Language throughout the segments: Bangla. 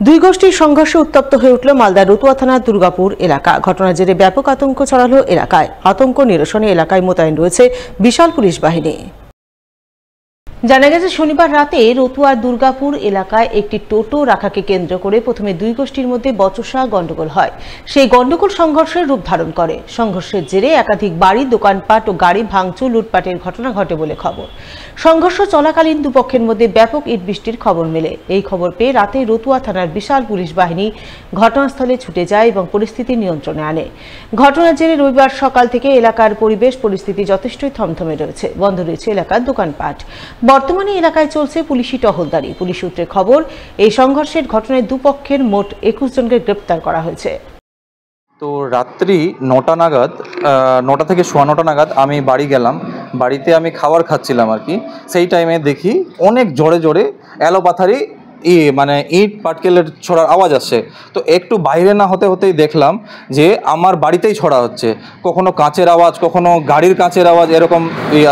দুই গোষ্ঠীর সংঘর্ষে উত্তপ্ত হয়ে উঠল মালদার রতুয়া থানার দুর্গাপুর এলাকা। ঘটনার জেরে ব্যাপক আতঙ্ক ছড়ালো এলাকায়। আতঙ্ক নিরসনে এলাকায় মোতায়েন রয়েছে বিশাল পুলিশ বাহিনী। জানা গেছে, শনিবার রাতে রতুয়ার দুর্গাপুর এলাকায় একটি টোটো রাখাকে কেন্দ্র করে প্রথমে দুই গোষ্ঠীর মধ্যে বচসা গন্ডগোল হয়। সেই গন্ডগোল সংঘর্ষের রূপ ধারণ করে। সংঘর্ষের জেরে একাধিক বাড়ি, দোকানপাট ও গাড়ি ভাঙচুর, লুটপাটের ঘটনা ঘটে বলে খবর। সংঘর্ষ চলাকালীন দুপক্ষের মধ্যে ব্যাপক ইট বৃষ্টির খবর মেলে। এই খবর পেয়ে রাতে রতুয়া থানার বিশাল পুলিশ বাহিনী ঘটনাস্থলে ছুটে যায় এবং পরিস্থিতি নিয়ন্ত্রণে আনে। ঘটনার জেরে রবিবার সকাল থেকে এলাকার পরিবেশ পরিস্থিতি যথেষ্টই থমথমে রয়েছে। বন্ধ রয়েছে এলাকার দোকানপাট। বর্তমানে এলাকায় চলছে পুলিশি টহলদারি। পুলিশ সূত্রে খবর, এই সংঘর্ষের ঘটনায় দুপক্ষের মোট 21 জনকে গ্রেপ্তার করা হয়েছে। তো রাত্রি 9টা নাগাদ, 9টা থেকে 9:15 নাগাদ আমি বাড়ি গেলাম। বাড়িতে আমি খাবার খাচ্ছিলাম আর কি। সেই টাইমে দেখি অনেক জোরে জোরে এলোপাথারি মানে ইট পাটকেলের ছড়ার আওয়াজ আসছে। তো একটু বাইরে না হতে হতেই দেখলাম যে আমার বাড়িতেই ছড়া হচ্ছে। কখনো কাঁচের আওয়াজ, কখনো গাড়ির কাঁচের আওয়াজ, এরকম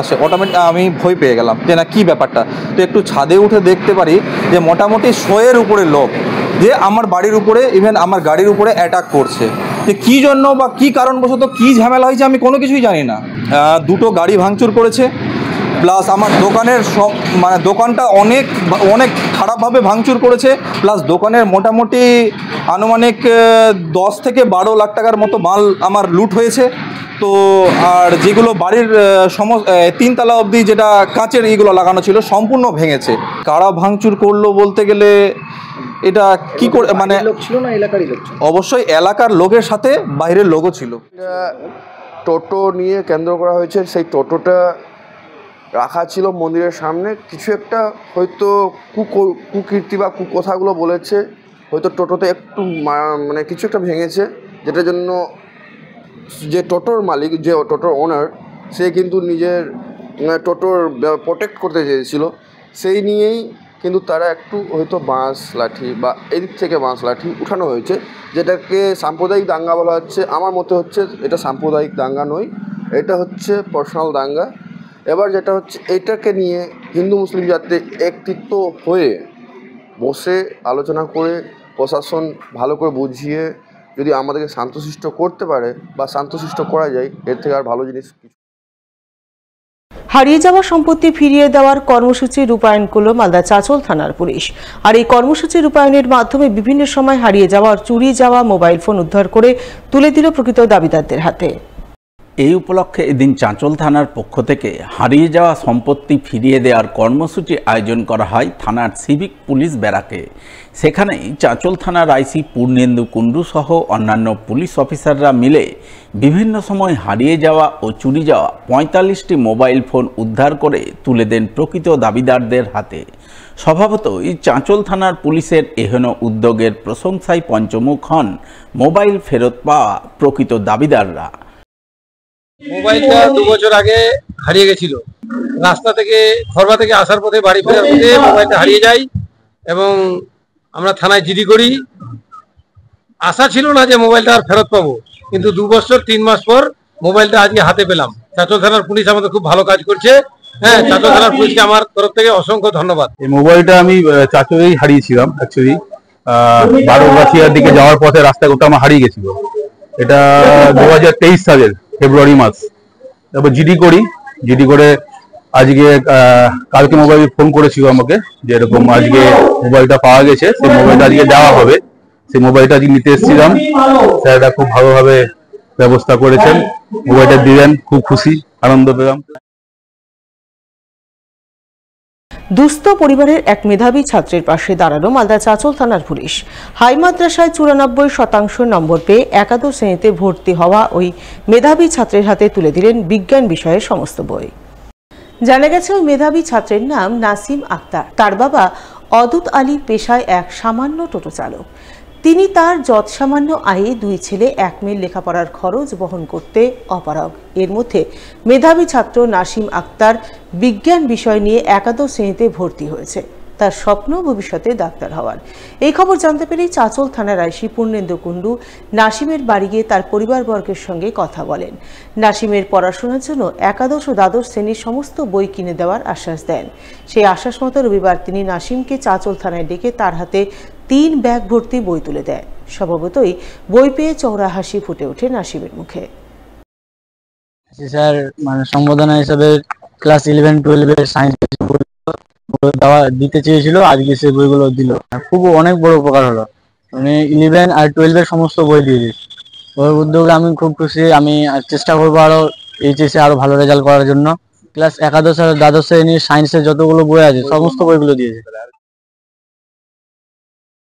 আসে। অটোমেটিক আমি ভয় পেয়ে গেলাম যে না, কী ব্যাপারটা। তো একটু ছাদে উঠে দেখতে পারি যে মোটামুটি 100-এর উপরে লোক যে আমার বাড়ির উপরে, ইভেন আমার গাড়ির উপরে অ্যাটাক করছে। যে কী জন্য বা কী কারণবশত কী ঝামেলা হয়েছে আমি কোনো কিছুই জানি না। দুটো গাড়ি ভাঙচুর করেছে, প্লাস আমার দোকানের মানে দোকানটা অনেক খারাপভাবে ভাঙচুর করেছে। প্লাস দোকানের মোটামুটি আনুমানিক 10 থেকে 12 লাখ টাকার মতো মাল আমার লুট হয়েছে। তো আর যেগুলো বাড়ির 3 তলা অবধি যেটা কাঁচের এইগুলো লাগানো ছিল সম্পূর্ণ ভেঙেছে। কারা ভাঙচুর করলো বলতে গেলে এটা কি করে, মানে লোক ছিল না এলাকারই লোক ছিল? অবশ্যই এলাকার লোকের সাথে বাইরের লোকও ছিল। টোটো নিয়ে কেন্দ্র করা হয়েছে। সেই টোটোটা রাখা ছিল মন্দিরের সামনে। কিছু একটা হয়তো কুকীর্তি বা কুকথাগুলো বলেছে। হয়তো টোটোতে একটু মানে কিছু একটা ভেঙেছে, যেটার জন্য যে টোটোর মালিক, যে টোটোর ওনার, সে কিন্তু নিজের টোটোর প্রোটেক্ট করতে চেয়েছিল। সেই নিয়েই কিন্তু তারা একটু হয়তো বাঁশ লাঠি বা এদিক থেকে বাঁশ লাঠি উঠানো হয়েছে, যেটাকে সাম্প্রদায়িক দাঙ্গা বলা হচ্ছে। আমার মতে হচ্ছে এটা সাম্প্রদায়িক দাঙ্গা নয়, এটা হচ্ছে পার্সোনাল দাঙ্গা। এবার যেটা হচ্ছে, এটাকে নিয়ে হিন্দু মুসলিম যাতে একত্রিত হয়ে বসে আলোচনা করে প্রশাসন ভালো করে বুঝিয়ে যদি আমাদেরকে শান্তশিষ্ট করতে পারে বা শান্তশিষ্ট করা যায়, এর থেকে আর ভালো জিনিস কিছু। হারিয়ে যাওয়া সম্পত্তি ফিরিয়ে দেওয়ার কর্মসূচি রূপায়ণ করল মালদা চাঁচল থানার পুলিশ। আর এই কর্মসূচি রূপায়ণের মাধ্যমে বিভিন্ন সময় হারিয়ে যাওয়া, চুরি যাওয়া মোবাইল ফোন উদ্ধার করে তুলে দিল প্রকৃত দাবিদারদের হাতে। এই উপলক্ষে এদিন চাঁচল থানার পক্ষ থেকে হারিয়ে যাওয়া সম্পত্তি ফিরিয়ে দেওয়ার কর্মসূচি আয়োজন করা হয় থানার সিভিক পুলিশ ব্যারাকে। সেখানেই চাঁচল থানার আইসি পূর্ণেন্দু কুণ্ডু সহ অন্যান্য পুলিশ অফিসাররা মিলে বিভিন্ন সময় হারিয়ে যাওয়া ও চুরি যাওয়া 45টি মোবাইল ফোন উদ্ধার করে তুলে দেন প্রকৃত দাবিদারদের হাতে। স্বভাবতই চাঁচল থানার পুলিশের এহেন উদ্যোগের প্রশংসায় পঞ্চমুখ হন মোবাইল ফেরত পাওয়া প্রকৃত দাবিদাররা। মোবাইলটা 2 বছর আগে হারিয়ে গেছিল। রাস্তা থেকে, খরবা থেকে আসার পথে, বাড়ি ফেরার পথে মোবাইলটা হারিয়ে যায় এবং আমরা থানায় জিডি করি। আশা ছিল না যে মোবাইলটা আর ফেরত পাবো, কিন্তু 2 বছর 3 মাস পর মোবাইলটা আজকে হাতে পেলাম। চাঁচল থানার পুলিশ আমাদের খুব ভালো কাজ করছে। হ্যাঁ, চাঁচল থানার পুলিশকে আমার তরফ থেকে অসংখ্য ধন্যবাদ। এই মোবাইলটা আমি চাঁচলেই হারিয়েছিলাম। অ্যাকচুয়ালি 12 দিকে যাওয়ার পথে রাস্তায় ওটা আমার হারিয়ে গেছিল। এটা 2023 সালের ফেব্রুয়ারি মাস। তারপর জিডি করে আজকে কালকে মোবাইল ফোন করেছিল আমাকে যে এরকম আজকে মোবাইলটা পাওয়া গেছে, সেই মোবাইলটা আজকে দেওয়া হবে। সেই মোবাইলটা আজকে নিতে এসেছিলাম। স্যাররা খুব ভালোভাবে ব্যবস্থা করেছেন, মোবাইলটা দিলেন, খুব খুশি, আনন্দ পেলাম। দুস্থ পরিবারের এক মেধাবী ছাত্রের পাশে দাঁড়ানো মালদা চাঁচল থানার পুলিশ। হাই মাদ্রাসায় 94% নম্বর পেয়ে একাদশ শ্রেণীতে ভর্তি হওয়া ওই মেধাবী ছাত্রের হাতে তুলে দিলেন বিজ্ঞান বিষয়ের সমস্ত বই। জানা গেছে, ওই মেধাবী ছাত্রের নাম নাসিম আক্তার। তার বাবা অদূত আলী পেশায় এক সামান্য টোটো চালক। তিনি তার যৎসামান্য আয়ে 2 ছেলে 1 মেয়ের লেখাপড়ার খরচ বহন করতে অপারগ। এর মধ্যে মেধাবী ছাত্র নাসিম আক্তার বিজ্ঞান বিষয় নিয়ে একাদশ শ্রেণীতে ভর্তি হয়েছে। তার স্বপ্ন ভবিষ্যতে ডাক্তার হওয়ার। এই খবর জানতে পেরেই চাঁচল থানার আইসি পূর্ণেন্দু কুণ্ডু নাসিমের বাড়ি গিয়ে তার পরিবারবর্গের সঙ্গে কথা বলেন। নাসিমের পড়াশোনার জন্য একাদশ ও দ্বাদশ শ্রেণীর সমস্ত বই কিনে দেওয়ার আশ্বাস দেন। সেই আশ্বাস মতো রবিবার তিনি নাসিমকে চাঁচল থানায় ডেকে তার হাতে 3 ব্যাগ ভর্তি বই তুলে দেয়। স্বভাবতই বই পেয়ে চওড়া হাসি ফুটে ওঠে নাসিমের মুখে। স্যার মানে সম্বোধনা হিসেবে ক্লাস 11-12 এর সায়েন্স দিতে চেয়েছিল, আজকে সে বইগুলো দিল। খুব অনেক বড় উপকার হলো, মানে 11 আর 12 এর সমস্ত বই দিয়ে দিয়েছে। ওই উদ্যোগে আমি খুব খুশি। আমি চেষ্টা করবো আরো এইচএসে আরো ভালো রেজাল্ট করার জন্য। ক্লাস 11 আর 12 শ্রেণীর সায়েন্সের যতগুলো বই আছে সমস্ত বইগুলো দিয়েছে।